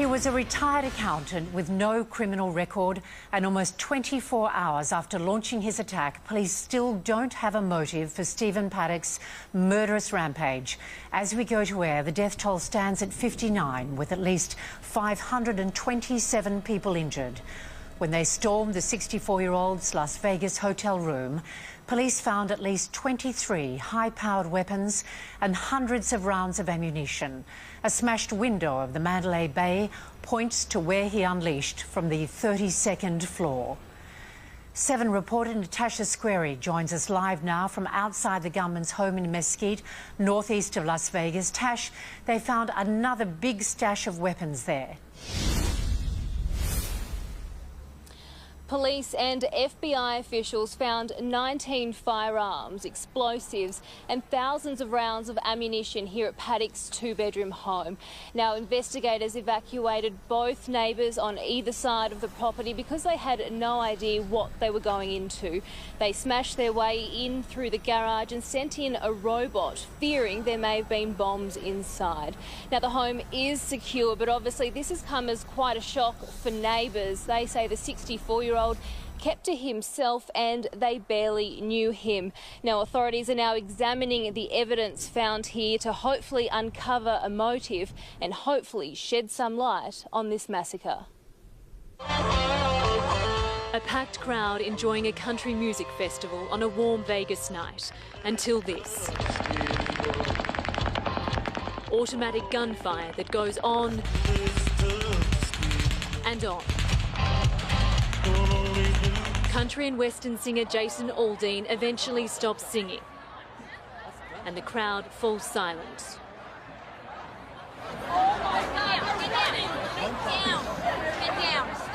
He was a retired accountant with no criminal record, and almost 24 hours after launching his attack, police still don't have a motive for Stephen Paddock's murderous rampage. As we go to air, the death toll stands at 59, with at least 527 people injured. When they stormed the 64-year-old's Las Vegas hotel room, police found at least 23 high-powered weapons and hundreds of rounds of ammunition. A smashed window of the Mandalay Bay points to where he unleashed from the 32nd floor. 7 reporter Natasha Squarey joins us live now from outside the gunman's home in Mesquite, northeast of Las Vegas. Tash, they found another big stash of weapons there. Police and FBI officials found 19 firearms, explosives and thousands of rounds of ammunition here at Paddock's 2-bedroom home. Now, investigators evacuated both neighbours on either side of the property because they had no idea what they were going into. They smashed their way in through the garage and sent in a robot, fearing there may have been bombs inside. Now, the home is secure, but obviously this has come as quite a shock for neighbours. They say the 64-year-old kept to himself and they barely knew him. Now, authorities are now examining the evidence found here to hopefully uncover a motive and hopefully shed some light on this massacre. A packed crowd enjoying a country music festival on a warm Vegas night. Until this. Automatic gunfire that goes on and on. Country and western singer Jason Aldean eventually stops singing, and the crowd falls silent.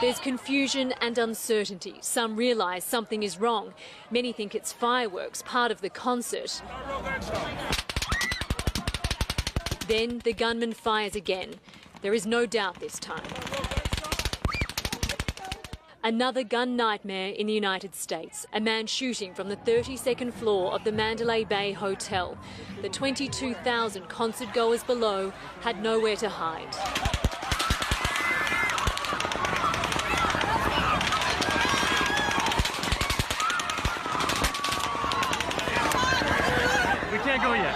There's confusion and uncertainty. Some realise something is wrong. Many think it's fireworks, part of the concert. Then the gunman fires again. There is no doubt this time. Another gun nightmare in the United States. A man shooting from the 32nd floor of the Mandalay Bay Hotel. The 22,000 concert goers below had nowhere to hide. We can't go yet.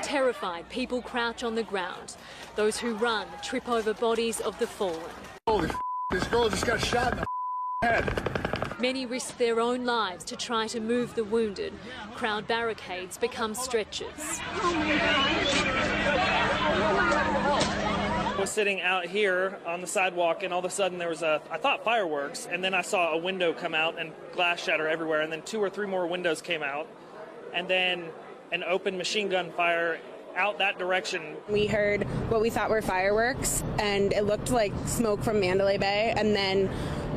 Terrified, people crouch on the ground. Those who run trip over bodies of the fallen. Holy f***, this girl just got shot in the head. Many risk their own lives to try to move the wounded. Crowd barricades become stretchers. I was sitting out here on the sidewalk, and all of a sudden there was I thought fireworks, and then I saw a window come out and glass shatter everywhere, and then 2 or 3 more windows came out, and then an open machine gun fire out that direction. We heard what we thought were fireworks, and it looked like smoke from Mandalay Bay, and then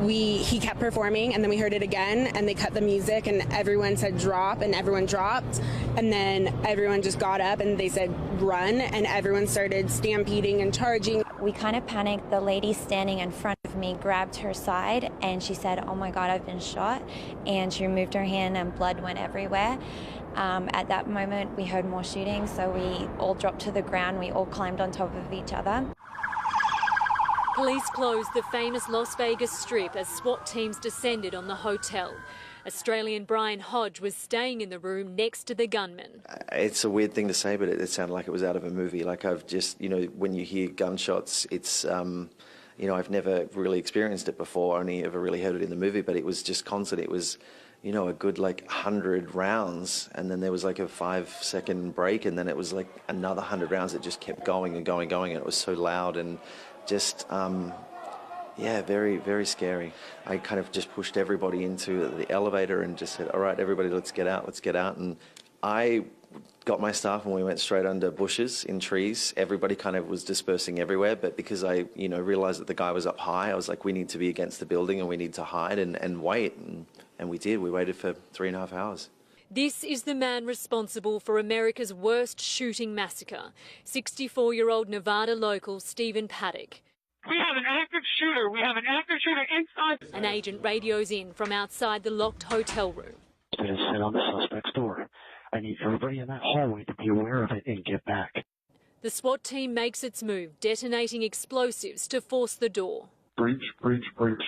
he kept performing, and then we heard it again, and they cut the music, and everyone said drop, and everyone dropped, and then everyone just got up and they said run, and everyone started stampeding and charging. We kind of panicked. The lady standing in front of me grabbed her side, and she said, "Oh my God, I've been shot," and she removed her hand and blood went everywhere. At that moment, we heard more shooting, so we all dropped to the ground. We all climbed on top of each other. Police closed the famous Las Vegas Strip as SWAT teams descended on the hotel. Australian Brian Hodge was staying in the room next to the gunman. It's a weird thing to say, but it sounded like it was out of a movie. Like I've just, when you hear gunshots, it's, I've never really experienced it before, only ever really heard it in the movie, but it was just constant. It was, a good 100 rounds, and then there was like a 5-second break, and then it was like another 100 rounds that just kept going and going and going, and it was so loud and just, very, very scary. I kind of just pushed everybody into the elevator and just said, all right, everybody, let's get out. And I got my staff and we went straight under bushes in trees. Everybody kind of was dispersing everywhere, but because I, realized that the guy was up high, I was like, we need to be against the building and we need to hide and wait. And we did. We waited for 3.5 hours. This is the man responsible for America's worst shooting massacre, 64-year-old Nevada local Stephen Paddock. We have an active shooter. We have an active shooter inside. An agent radios in from outside the locked hotel room. Sit on the suspect's door. I need everybody in that hallway to be aware of it and get back. The SWAT team makes its move, detonating explosives to force the door. Breach, breach, breach.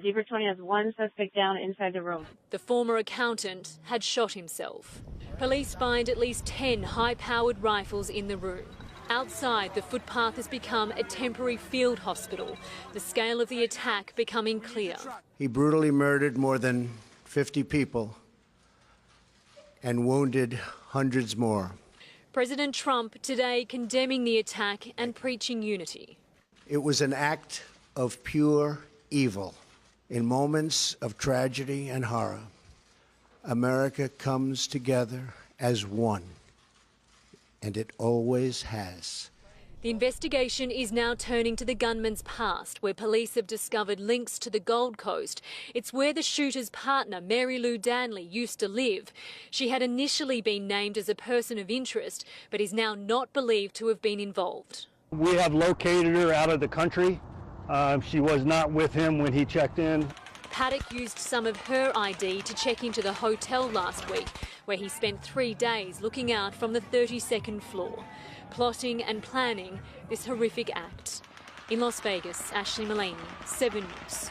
Zebra 20 has one suspect down inside the room. The former accountant had shot himself. Police find at least 10 high-powered rifles in the room. Outside, the footpath has become a temporary field hospital, the scale of the attack becoming clear. He brutally murdered more than 50 people and wounded hundreds more. President Trump today condemning the attack and preaching unity. It was an act of pure evil. In moments of tragedy and horror, America comes together as one, and it always has. The investigation is now turning to the gunman's past, where police have discovered links to the Gold Coast. It's where the shooter's partner, Mary Lou Danley, used to live. She had initially been named as a person of interest, but is now not believed to have been involved. We have located her out of the country. She was not with him when he checked in. Paddock used some of her ID to check into the hotel last week, where he spent 3 days looking out from the 32nd floor, plotting and planning this horrific act. In Las Vegas, Ashley Mullaney, 7 News.